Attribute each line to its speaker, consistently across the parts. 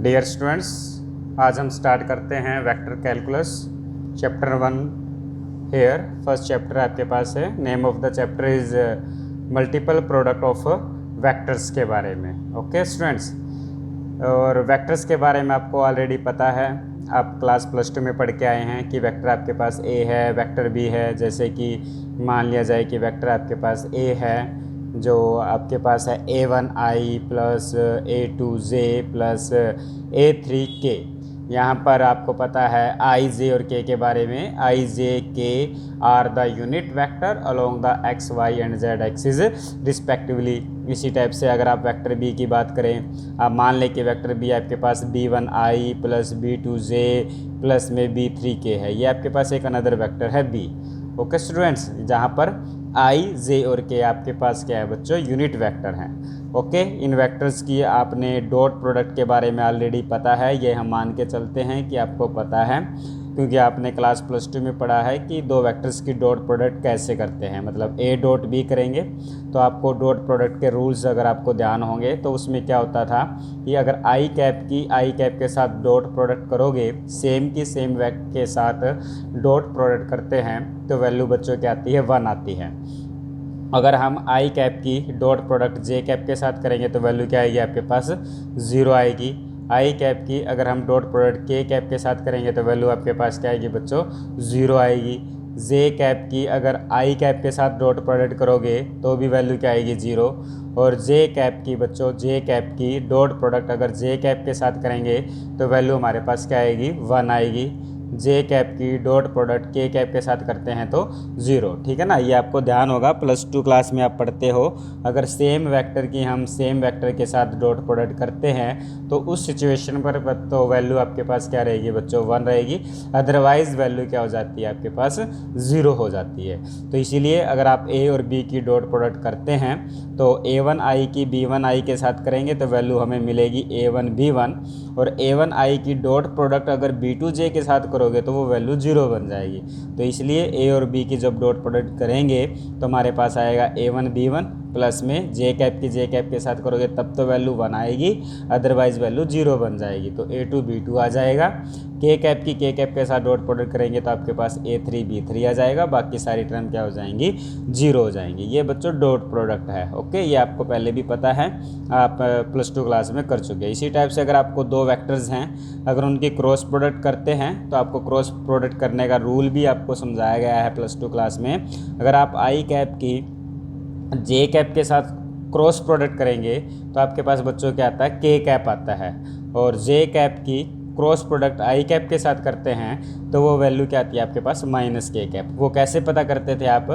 Speaker 1: Dear students, आज हम start करते हैं vector calculus chapter 1। Hair first chapter आपके पास है। Name of the chapter is multiple product of vectors के बारे में। ओके स्टूडेंट्स, और वेक्टर्स के बारे में आपको ऑलरेडी पता है, आप क्लास +2 में पढ़ के आए हैं कि वेक्टर आपके पास ए है, वेक्टर बी है। जैसे कि मान लिया जाए कि वेक्टर आपके पास ए है, जो आपके पास है a1i plus a2j plus a3k। यहाँ पर आपको पता है i, j और k के बारे में। i, j, k are the unit vector along the x, y and z axis respectively. इसी टाइप से अगर आप वेक्टर b की बात करें, आप मान लें कि वेक्टर b आपके पास b1i प्लस b2j प्लस में b3k है। ये आपके पास एक अनदर वेक्टर है b। ओके स्टूडेंट्स, जहाँ पर आई, जे और के आपके पास क्या है बच्चों, यूनिट वेक्टर हैं। ओके, इन वेक्टर्स की आपने डॉट प्रोडक्ट के बारे में ऑलरेडी पता है। ये हम मान के चलते हैं कि आपको पता है, क्योंकि आपने क्लास +2 में पढ़ा है कि दो वेक्टर्स की डॉट प्रोडक्ट कैसे करते हैं। मतलब ए डॉट बी करेंगे तो आपको डॉट प्रोडक्ट के रूल्स अगर आपको ध्यान होंगे तो उसमें क्या होता था कि अगर आई कैप के साथ डॉट प्रोडक्ट करोगे, सेम की सेम वेक्टर के साथ डॉट प्रोडक्ट करते हैं तो वैल्यू बच्चों क्या आती है, 1 आती है। अगर हम आई कैप की डॉट प्रोडक्ट जे कैप के साथ करेंगे तो वैल्यू क्या आएगी आपके पास, 0 आएगी। आई कैप की अगर हम डॉट प्रोडक्ट के कैप के साथ करेंगे तो वैल्यू आपके पास क्या आएगी बच्चों, 0 आएगी। जे कैप की अगर आई कैप के साथ डॉट प्रोडक्ट करोगे तो भी वैल्यू क्या आएगी, 0। और जे कैप की बच्चों, जे कैप की डॉट प्रोडक्ट अगर जे कैप के साथ करेंगे तो वैल्यू हमारे पास क्या आएगी, 1 आएगी। जे कैप की डॉट प्रोडक्ट के कैप के साथ करते हैं तो 0। ठीक है ना, ये आपको ध्यान होगा, +2 क्लास में आप पढ़ते हो। अगर सेम वेक्टर की हम सेम वेक्टर के साथ डॉट प्रोडक्ट करते हैं तो उस सिचुएशन पर तो वैल्यू आपके पास क्या रहेगी बच्चों, 1 रहेगी। अदरवाइज वैल्यू क्या हो जाती है आपके पास, 0 हो जाती है। तो इसीलिए अगर आप ए और बी की डॉट प्रोडक्ट करते हैं तो a1i की b1i के साथ करेंगे तो वैल्यू हमें मिलेगी a1b1। और a1i की डॉट प्रोडक्ट अगर b2j के साथ करोगे तो वो वैल्यू 0 बन जाएगी। तो इसलिए a और b की जब डॉट प्रोडक्ट करेंगे तो हमारे पास आएगा a1b1 प्लस में जे कैप की जे कैप के साथ करोगे तब तो वैल्यू 1 आएगी, अदरवाइज वैल्यू 0 बन जाएगी। तो a2b2 आ जाएगा। के कैप की के कैप के साथ डॉट प्रोडक्ट करेंगे तो आपके पास a3b3 आ जाएगा। बाकी सारी टर्म क्या हो जाएंगी, 0 हो जाएंगी। ये बच्चों डॉट प्रोडक्ट है। ओके, ये आपको पहले भी पता है, आप +2 क्लास में कर चुके हैं। इसी टाइप से अगर आपको दो वेक्टर्स हैं, अगर उनकी क्रॉस प्रोडक्ट करते हैं तो आपको क्रॉस प्रोडक्ट करने का रूल भी आपको समझाया गया है +2 क्लास में। अगर आप आई कैप की जे कैप के साथ क्रॉस प्रोडक्ट करेंगे तो आपके पास बच्चों क्या आता है, के कैप आता है। और जे कैप की क्रॉस प्रोडक्ट आई कैप के साथ करते हैं तो वो वैल्यू क्या आती है आपके पास, -के कैप। वो कैसे पता करते थे आप,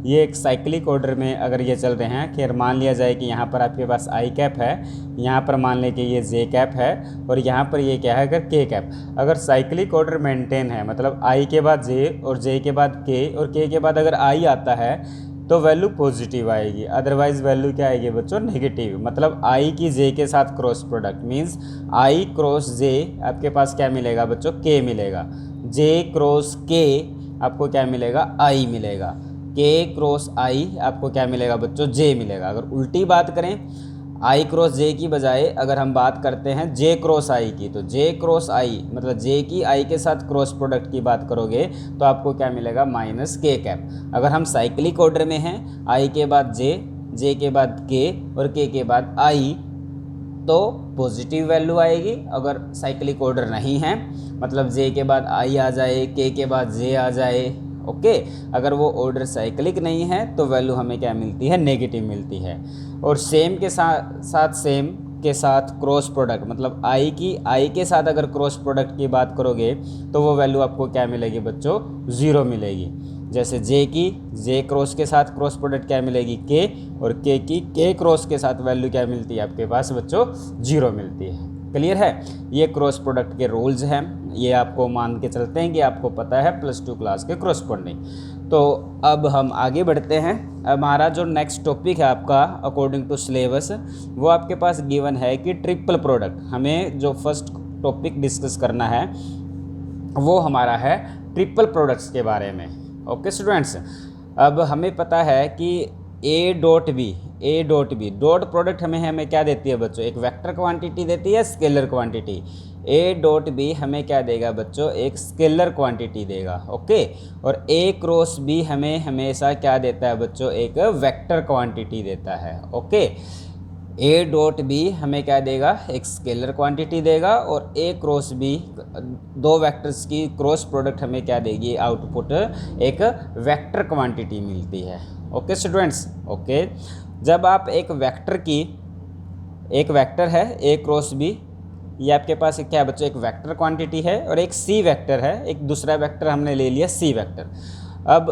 Speaker 1: ये एक साइक्लिक ऑर्डर में अगर ये चल रहे हैं, खैर मान लिया जाए कि यहाँ पर आपके पास आई कैप है, यहाँ पर मान लें कि ये जे कैप है और यहाँ पर ये क्या है, अगर के कैप। अगर साइक्लिक ऑर्डर मेंटेन है, मतलब आई के बाद जे और जे के बाद के और के बाद अगर आई आता है तो वैल्यू पॉजिटिव आएगी, अदरवाइज वैल्यू क्या आएगी बच्चों, नेगेटिव। मतलब आई की जे के साथ cross product means I cross J आपके पास क्या मिलेगा बच्चों, के मिलेगा। जे क्रॉस के आपको क्या मिलेगा, आई मिलेगा। के क्रॉस आई आपको क्या मिलेगा बच्चों, जे मिलेगा। अगर उल्टी बात करें, आई क्रॉस जे की बजाय अगर हम बात करते हैं जे क्रॉस आई की, तो जे क्रॉस आई मतलब जे की आई के साथ क्रॉस प्रोडक्ट की बात करोगे तो आपको क्या मिलेगा, -के कैप। अगर हम साइक्लिक ऑर्डर में हैं, आई के बाद जे के बाद के और के बाद आई, तो पॉजिटिव वैल्यू आएगी। अगर साइक्लिक ऑर्डर नहीं है, मतलब जे के बाद आई आ जाए, के बाद जे आ जाए, ओके, अगर वो ऑर्डर साइक्लिक नहीं है तो वैल्यू हमें क्या मिलती है, नेगेटिव मिलती है। और सेम के साथ सेम के साथ क्रॉस प्रोडक्ट, मतलब आई की आई के साथ अगर क्रॉस प्रोडक्ट की बात करोगे तो वो वैल्यू आपको क्या मिलेगी बच्चों, 0 मिलेगी। जैसे जे की जे क्रॉस के साथ क्रॉस प्रोडक्ट क्या मिलेगी, के, और के की के क्रॉस के साथ वैल्यू क्या मिलती है आपके पास बच्चों, 0 मिलती है। क्लियर है, ये क्रॉस प्रोडक्ट के रूल्स हैं। ये आपको मान के चलते हैं कि आपको पता है +2 क्लास के क्रॉसपोंडिंग। तो अब हम आगे बढ़ते हैं। हमारा जो नेक्स्ट टॉपिक है आपका अकॉर्डिंग टू सिलेबस, वो आपके पास गिवन है कि ट्रिपल प्रोडक्ट। हमें जो फर्स्ट टॉपिक डिस्कस करना है वो हमारा है ट्रिपल प्रोडक्ट्स के बारे में। ओके स्टूडेंट्स, अब हमें पता है कि
Speaker 2: A dot B, A dot B dot product हमें क्या देती है बच्चों, एक वेक्टर क्वांटिटी देती है, scalar quantity. A dot B हमें क्या देगा बच्चों, एक स्केलर क्वांटिटी देगा, ओके। और ए क्रॉस बी हमें हमेशा क्या देता है बच्चों, एक वेक्टर क्वांटिटी देता है, ओके। ए डॉट बी हमें क्या देगा, एक स्केलर क्वांटिटी देगा, और ए क्रॉस बी दो वेक्टर्स की क्रॉस प्रोडक्ट हमें क्या देगी, आउटपुट एक वेक्टर क्वांटिटी मिलती है, ओके स्टूडेंट्स, ओके। जब आप एक वेक्टर की, एक वेक्टर है ए क्रॉस बी, ये आपके पास क्या है बच्चों, एक वेक्टर क्वांटिटी है, और एक सी वेक्टर है, एक दूसरा वेक्टर हमने ले लिया सी वेक्टर। अब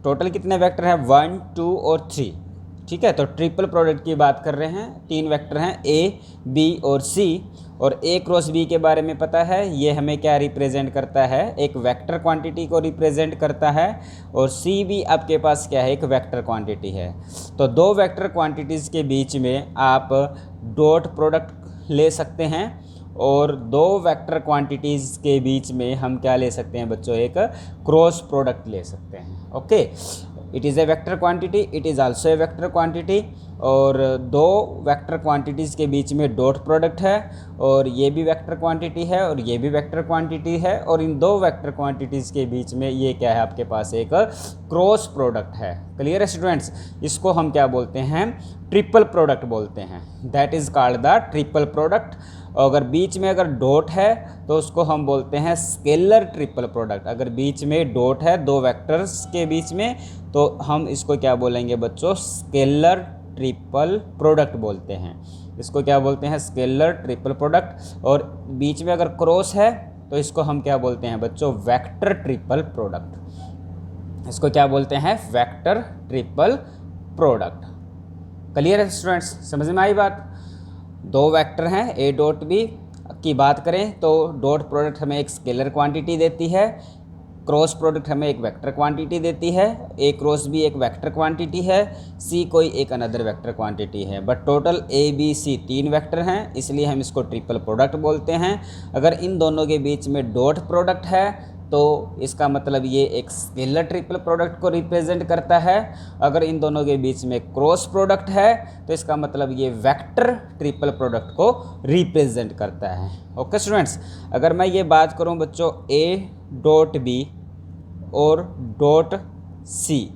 Speaker 2: टोटल कितने वेक्टर हैं, 1 2 और 3, ठीक है। तो ट्रिपल प्रोडक्ट की बात कर रहे हैं, 3 वेक्टर हैं ए बी और सी, और ए क्रॉस बी के बारे में पता है, ये हमें क्या रिप्रेजेंट करता है, एक वेक्टर क्वांटिटी को रिप्रेजेंट करता है, और सी भी आपके पास क्या है, एक वेक्टर क्वांटिटी है। तो दो वेक्टर क्वांटिटीज़ के बीच में आप डॉट प्रोडक्ट ले सकते हैं, और दो वेक्टर क्वांटिटीज़ के बीच में हम क्या ले सकते हैं बच्चों, एक क्रॉस प्रोडक्ट ले सकते हैं, okay. It is A vector quantity, it is also a vector quantity, और दो वेक्टर क्वांटिटीज़ के बीच में डॉट प्रोडक्ट है, और ये भी वेक्टर क्वांटिटी है, और ये भी वेक्टर क्वांटिटी है, और इन दो वेक्टर क्वांटिटीज़ के बीच में ये क्या है, आपके पास एक क्रॉस प्रोडक्ट है। क्लियर है स्टूडेंट्स, इसको हम क्या बोलते हैं, ट्रिपल प्रोडक्ट बोलते हैं, that is called the triple product. अगर बीच में अगर डॉट है तो उसको हम बोलते हैं स्केलर ट्रिपल प्रोडक्ट। अगर बीच में डॉट है दो वेक्टर्स के बीच में, तो हम इसको क्या बोलेंगे बच्चों, स्केलर ट्रिपल प्रोडक्ट बोलते हैं। इसको क्या बोलते हैं, स्केलर ट्रिपल प्रोडक्ट। और बीच में अगर क्रॉस है तो इसको हम क्या बोलते हैं बच्चों, वेक्टर ट्रिपल प्रोडक्ट। इसको क्या बोलते हैं, वेक्टर ट्रिपल प्रोडक्ट। क्लियर है स्टूडेंट्स, समझ में आई बात। दो वेक्टर हैं ए डॉट बी की बात करें तो डॉट प्रोडक्ट हमें एक स्केलर क्वांटिटी देती है, क्रॉस प्रोडक्ट हमें एक वेक्टर क्वांटिटी देती है, ए क्रॉस बी एक वेक्टर क्वांटिटी है, सी कोई एक अनदर वेक्टर क्वांटिटी है। But total A B C 3 vector हैं, इसलिए हम इसको ट्रिपल प्रोडक्ट बोलते हैं। अगर इन दोनों के बीच में डॉट प्रोडक्ट है तो इसका मतलब ये एक स्केलर ट्रिपल प्रोडक्ट को रिप्रेजेंट करता है। अगर इन दोनों के बीच में क्रॉस प्रोडक्ट है तो इसका मतलब ये वेक्टर ट्रिपल प्रोडक्ट को रिप्रेजेंट करता है, ओके स्टूडेंट्स। अगर मैं ये बात करूं बच्चों ए डॉट बी और dot C,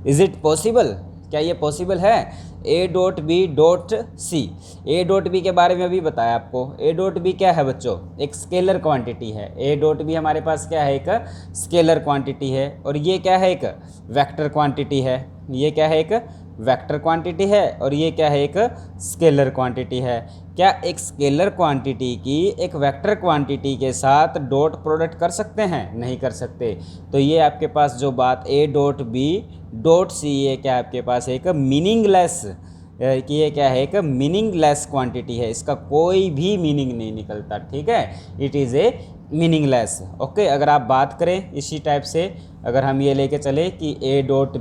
Speaker 2: is it possible, क्या ये पॉसिबल है, A dot B dot C. A dot B के बारे में अभी बताया आपको, ए डॉट बी क्या है बच्चों, एक स्केलर क्वांटिटी है। ए डॉट बी हमारे पास क्या है, एक स्केलर क्वांटिटी है, और ये क्या है, एक वेक्टर क्वांटिटी है। ये क्या है, एक वेक्टर क्वांटिटी है, और ये क्या है, एक स्केलर क्वांटिटी है। क्या एक स्केलर क्वांटिटी की एक वेक्टर क्वांटिटी के साथ डॉट प्रोडक्ट कर सकते हैं, नहीं कर सकते। तो ये आपके पास जो बात A dot B dot C, ये क्या आपके पास एक मीनिंगलेस, कि ये क्या है, एक मीनिंगलेस क्वांटिटी है, इसका कोई भी मीनिंग नहीं निकलता, ठीक है। It is a meaningless, okay. अगर आप बात करें इसी टाइप से, अगर हम ये लेके चले कि ए डॉट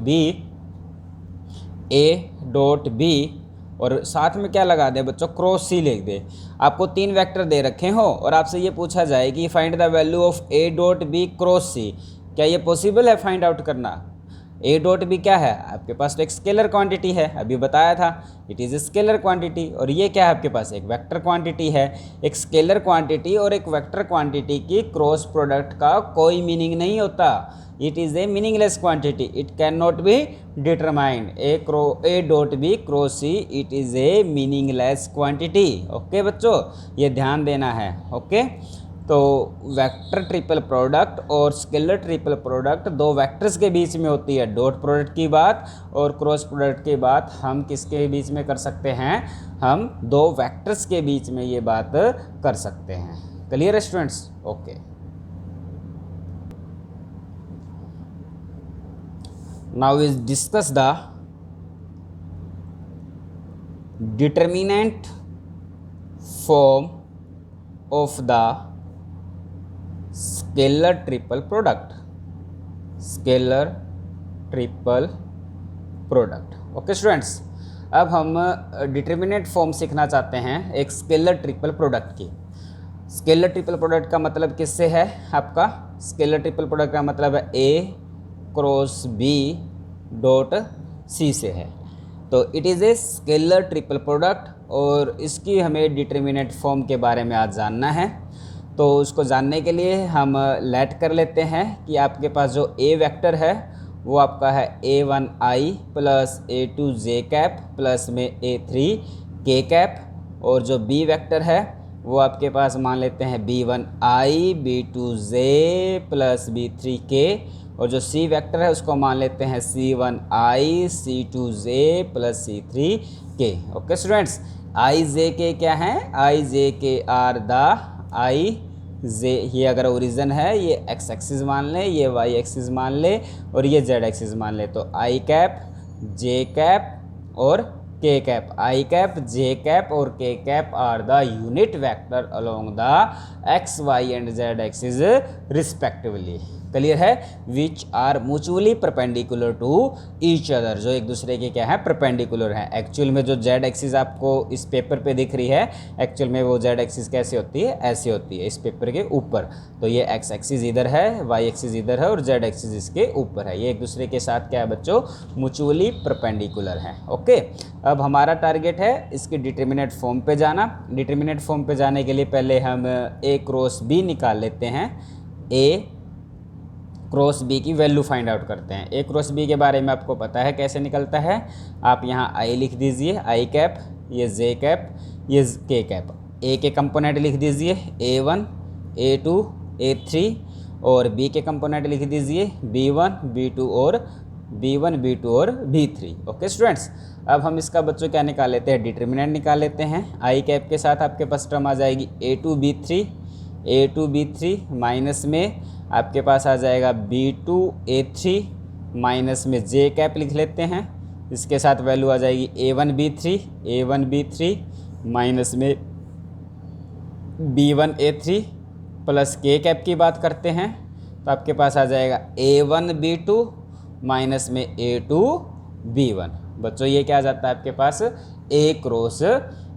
Speaker 2: बी और साथ में क्या लगा दें बच्चों, क्रॉस सी लिख दे। आपको 3 वेक्टर दे रखे हो और आपसे ये पूछा जाए कि find the value of A dot B cross C, क्या ये पॉसिबल है फाइंड आउट करना। ए डॉट बी क्या है, आपके पास तो एक स्केलर क्वांटिटी है, अभी बताया था, it is a scalar quantity. और ये क्या है, आपके पास एक वेक्टर क्वांटिटी है। एक स्केलर क्वांटिटी और एक वेक्टर क्वांटिटी की क्रॉस प्रोडक्ट का कोई मीनिंग नहीं होता, it is a meaningless quantity, it can not be determined. A dot B cross C, it is a meaningless quantity, okay बच्चों, ये ध्यान देना है, ओके। तो वेक्टर ट्रिपल प्रोडक्ट और स्केलर ट्रिपल प्रोडक्ट दो वेक्टर्स के बीच में होती है डॉट प्रोडक्ट की बात, और क्रॉस प्रोडक्ट की बात हम किसके बीच में कर सकते हैं, हम दो वेक्टर्स के बीच में ये बात कर सकते हैं। क्लियर है students, okay. Now is discuss the determinant form of the scalar triple product, scalar triple product, okay students. अब हम डिटर्मिनेंट फॉर्म सीखना चाहते हैं एक स्केलर ट्रिपल प्रोडक्ट की। स्केलर ट्रिपल प्रोडक्ट का मतलब किससे है, आपका स्केलर ट्रिपल प्रोडक्ट का मतलब है ए क्रॉस बी डॉट सी से है। तो it is a scalar triple product, और इसकी हमें डिटर्मिनेंट फॉर्म के बारे में आज जानना है। तो उसको जानने के लिए हम लेट कर लेते हैं कि आपके पास जो ए वेक्टर है वो आपका है A1i plus A2j cap plus में A3k कैप, और जो बी वेक्टर है वो आपके पास मान लेते हैं B1i B2j प्लस B3k, और जो सी वेक्टर है उसको मान लेते हैं C1i C2j plus C3k। Okay students, I J K क्या हैं, आई जे के आर द आई जे, ये अगर ओरिजिन है ये एक्स एक्सिस मान लें, ये वाई एक्सिस मान लें, और ये जेड एक्सिस मान लें। तो आई कैप जे कैप और K cap, I cap J cap और K cap are the unit vector along the X Y and Z axis respectively. Clear है? Which are mutually perpendicular to each other, जो एक दूसरे के क्या है, perpendicular हैं। एक्चुअल में जो जेड एक्सिस आपको इस पेपर पे दिख रही है, एक्चुअल में वो जेड एक्सिस कैसे होती है, ऐसे होती है इस पेपर के ऊपर। तो ये एक्स एक्सिस इधर है, वाई एक्सिस इधर है और जेड एक्सिस इसके ऊपर है। ये एक दूसरे के साथ क्या है बच्चों, म्यूचुअली परपेंडिकुलर हैं। ओके, अब हमारा टारगेट है इसकी डिटर्मिनेंट फॉर्म पे जाना। डिटर्मिनेंट फॉर्म पे जाने के लिए पहले हम ए क्रॉस बी निकाल लेते हैं। ए क्रॉस बी की वैल्यू फाइंड आउट करते हैं। ए क्रॉस बी के बारे में आपको पता है कैसे निकलता है। आप यहाँ आई लिख दीजिए, आई कैप, ये जे कैप, ये के कैप। ए के कंपोनेंट लिख दीजिए A1 A2 A3, और बी के कंपोनेंट लिख दीजिए B1 B2 और B1 B2 और B3। ओके स्टूडेंट्स, अब हम इसका बच्चों क्या निकाल लेते हैं, डिटर्मिनेंट निकाल लेते हैं। आई कैप के साथ आपके पास टर्म आ जाएगी A2 B3 माइनस में आपके पास आ जाएगा B2 A3, माइनस में जे कैप लिख लेते हैं। इसके साथ वैल्यू आ जाएगी A1 B3 माइनस में B1 A3 प्लस के कैप की बात करते हैं तो आपके पास आ जाएगा A1 B2 माइनस में A2 B1। बच्चों ये क्या आ जाता है आपके पास, A क्रॉस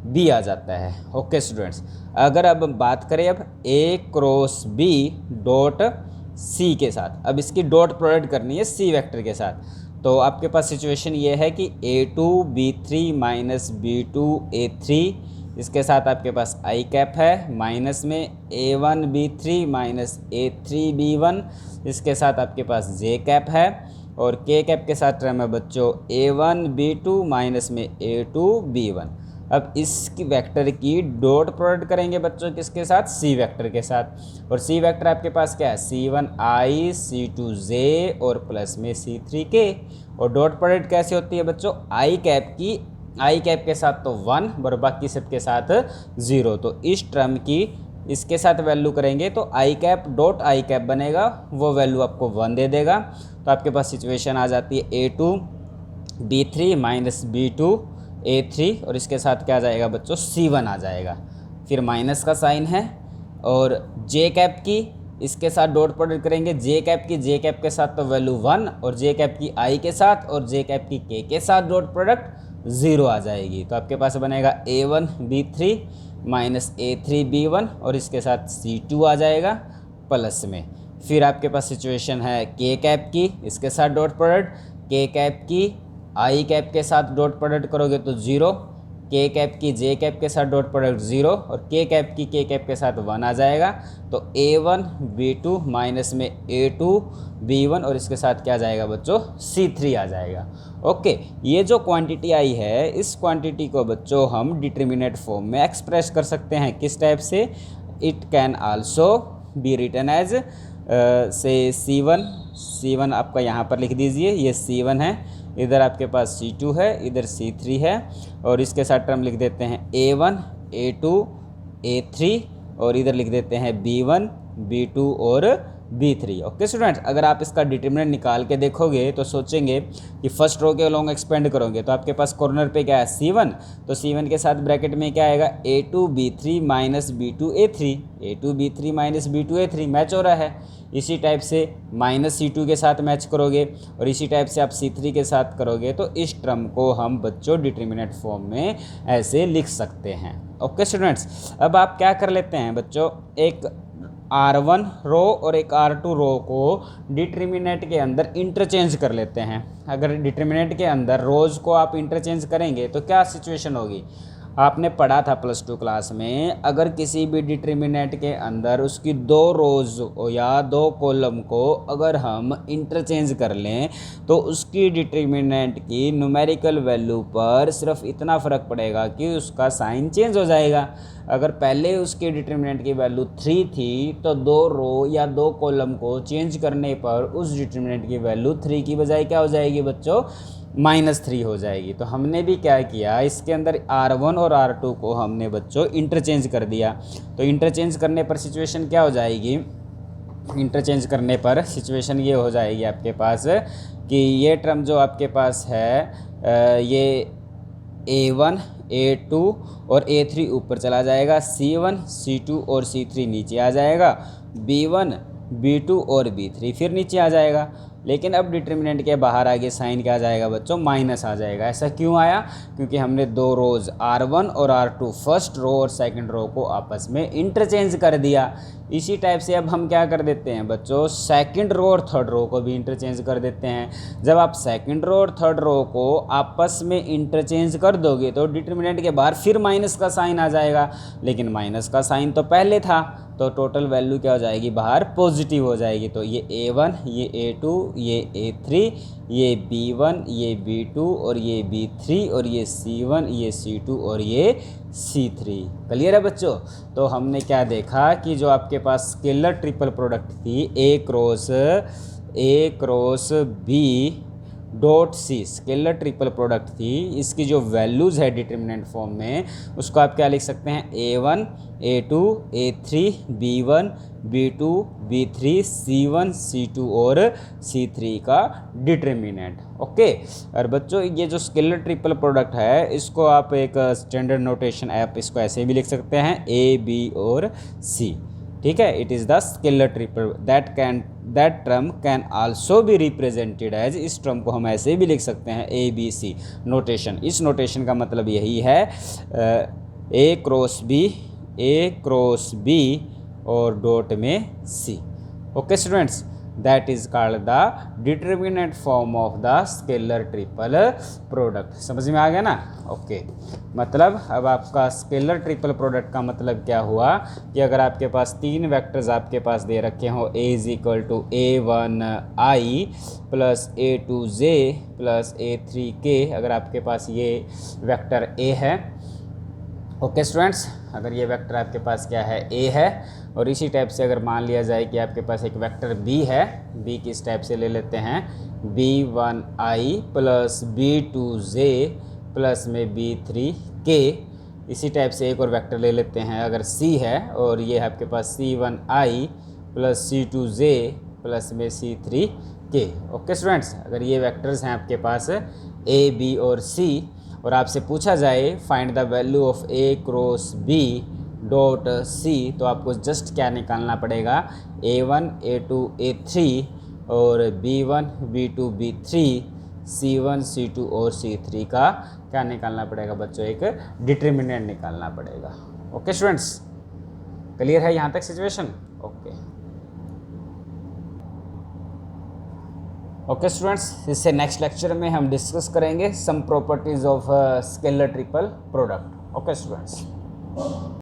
Speaker 2: B आ जाता है। ओके स्टूडेंट्स, अगर अब बात करें अब A cross B dot C के साथ, अब इसकी डॉट प्रोडक्ट करनी है C वेक्टर के साथ, तो आपके पास सिचुएशन ये है कि A2 B3 minus B2 A3, इसके साथ आपके पास आई कैप है, माइनस में A1 B3 minus A3 B1, इसके साथ आपके पास जे कैप है, और के कैप के साथ टर्म है बच्चों A1 B2 माइनस में A2 B1। अब इस वेक्टर की डॉट प्रोडक्ट करेंगे बच्चों किसके साथ, सी वेक्टर के साथ, और सी वेक्टर आपके पास क्या है, C1i C2j और प्लस में C3k। और डॉट प्रोडक्ट कैसे होती है बच्चों, आई कैप के साथ तो 1 और बाकी सब के साथ 0। तो इस टर्म की इसके साथ वैल्यू करेंगे तो आई कैप डॉट आई कैप बनेगा, वो वैल्यू आपको 1 दे देगा। तो आपके पास सिचुएशन आ जाती है A2 B3 minus B2 A3, और इसके साथ क्या आ जाएगा बच्चों, C1 आ जाएगा, फिर माइनस का साइन है। और जे कैप की इसके साथ डॉट प्रोडक्ट करेंगे, जे कैप के साथ तो वैल्यू 1, और जे कैप की आई के साथ और जे कैप की के साथ डॉट प्रोडक्ट 0 आ जाएगी। तो आपके पास बनेगा A1 B3 minus A3 B1, और इसके साथ C2 आ जाएगा प्लस में। फिर आपके पास सिचुएशन है के कैप की, इसके साथ डॉट प्रोडक्ट, के कैप की आई कैप के साथ डॉट प्रोडक्ट करोगे तो 0, के कैप की जे कैप के साथ डॉट प्रोडक्ट 0, और के कैप की के कैप के साथ 1 आ जाएगा। तो A1 B2 माइनस में A2 B1, और इसके साथ क्या आ जाएगा बच्चों, C3 आ जाएगा। ओके, ये जो क्वांटिटी आई है, इस क्वांटिटी को बच्चों हम डिटर्मिनेंट फॉर्म में एक्सप्रेस कर सकते हैं। किस टाइप से, it can also be written as से C1 आपका यहाँ पर लिख दीजिए, ये C1 है, इधर आपके पास C2 है, इधर C3 है, और इसके साथ टर्म लिख देते हैं A1 A2 A3, और इधर लिख देते हैं B1 B2 और B3। ओके स्टूडेंट्स, अगर आप इसका डिटर्मिनेंट निकाल के देखोगे तो सोचेंगे कि फर्स्ट रो के लॉन्ग एक्सपेंड करोगे तो आपके पास कॉर्नर पे क्या है, C1, तो C1 के साथ ब्रैकेट में क्या आएगा, A2 B3 minus B2 A3, A2 B3 minus B2 A3 match हो रहा है। इसी टाइप से माइनस C2 के साथ मैच करोगे, और इसी टाइप से आप C3 के साथ करोगे, तो इस टर्म को हम बच्चों डिटर्मिनेंट फॉर्म में ऐसे लिख सकते हैं। ओके स्टूडेंट्स, अब आप क्या कर लेते हैं बच्चों, एक R1 रो और एक R2 रो को डिटर्मिनेंट के अंदर इंटरचेंज कर लेते हैं। अगर डिटर्मिनेंट के अंदर रोज़ को आप इंटरचेंज करेंगे तो क्या सिचुएशन होगी? आपने पढ़ा था +2 क्लास में, अगर किसी भी डिटर्मिनेंट के अंदर उसकी 2 रोज़ या 2 कॉलम को अगर हम इंटरचेंज कर लें तो उसकी डिटर्मिनेंट की न्यूमेरिकल वैल्यू पर सिर्फ इतना फ़र्क पड़ेगा कि उसका साइन चेंज हो जाएगा। अगर पहले उसके डिटर्मिनेंट की वैल्यू 3 थी तो 2 रो या 2 कॉलम को चेंज करने पर उस डिटर्मिनेंट की वैल्यू 3 की बजाय क्या हो जाएगी बच्चों? -3 हो जाएगी। तो हमने भी क्या किया, इसके अंदर R1 और R2 को हमने बच्चों इंटरचेंज कर दिया। तो इंटरचेंज करने पर सिचुएशन क्या हो जाएगी? इंटरचेंज करने पर सिचुएशन ये हो जाएगी आपके पास कि ये टर्म जो आपके पास है ये A1 A2 और A3 ऊपर चला जाएगा, C1 C2 और C3 नीचे आ जाएगा, B1 B2 और B3 फिर नीचे आ जाएगा। लेकिन अब डिटर्मिनेंट के बाहर आगे साइन क्या आ जाएगा बच्चों? माइनस आ जाएगा। ऐसा क्यों आया? क्योंकि हमने 2 रोज़ R1 और R2 फर्स्ट रो और सेकंड रो को आपस में इंटरचेंज कर दिया। इसी टाइप से अब हम क्या कर देते हैं बच्चों? सेकंड रो और थर्ड रो को भी इंटरचेंज कर देते हैं। जब आप सेकंड रो और थर्ड रो को आपस में इंटरचेंज कर दोगे तो डिटर्मिनेंट के बाहर फिर माइनस का साइन आ जाएगा, लेकिन माइनस का साइन तो पहले था, तो टोटल वैल्यू क्या हो जाएगी? बाहर पॉजिटिव हो जाएगी। तो ये A1 ये A2 ये A3 ये B1 ये B2 और ये B3 और ये C1 ये C2 और ये C3। क्लियर है बच्चों? तो हमने क्या देखा कि जो आपके पास स्केलर ट्रिपल प्रोडक्ट थी A cross B dot C scalar triple product थी, इसकी जो वैल्यूज़ है डिटर्मिनेंट फॉर्म में उसको आप क्या लिख सकते हैं? A1 A2 A3 B1 B2 B3 C1 C2 और C3 का डिटर्मिनेंट। ओके। और बच्चों ये जो स्केलर ट्रिपल प्रोडक्ट है इसको आप एक स्टैंडर्ड नोटेशन ऐप इसको ऐसे भी लिख सकते हैं A B और C। ठीक है, it is the scalar triple that term can also be represented as, इस टर्म को हम ऐसे भी लिख सकते हैं ABC नोटेशन। इस नोटेशन का मतलब यही है A क्रॉस B और डॉट में C। Okay students, that is called the determinant form of the scalar triple product. समझ में आ गया ना? ओके। मतलब अब आपका स्केलर ट्रिपल प्रोडक्ट का मतलब क्या हुआ कि अगर आपके पास 3 वेक्टर्स आपके पास दे रखे हो A = A1I plus A2J plus A3K, अगर आपके पास ये वेक्टर A है। ओके स्टूडेंट्स, अगर ये वेक्टर आपके पास क्या है? A है। और इसी टाइप से अगर मान लिया जाए कि आपके पास एक वेक्टर B है, B किस टाइप से ले लेते हैं? B1I प्लस B2J प्लस में B3K। इसी टाइप से एक और वेक्टर ले लेते हैं अगर C है और ये है आपके पास C1I प्लस C2J प्लस में C3K। ओके स्टूडेंट्स, अगर ये वेक्टर्स हैं आपके पास A B और C और आपसे पूछा जाए find the value of A cross B dot C, तो आपको जस्ट क्या निकालना पड़ेगा? A1 A2 A3 और B1 B2 B3 C1 C2 और C3 का क्या निकालना पड़ेगा बच्चों? एक डिटर्मिनेंट निकालना पड़ेगा। ओके स्टूडेंट्स, क्लियर है यहाँ तक सिचुएशन? ओके स्टूडेंट्स, इससे नेक्स्ट लेक्चर में हम डिस्कस करेंगे some properties of scalar triple product. Okay students.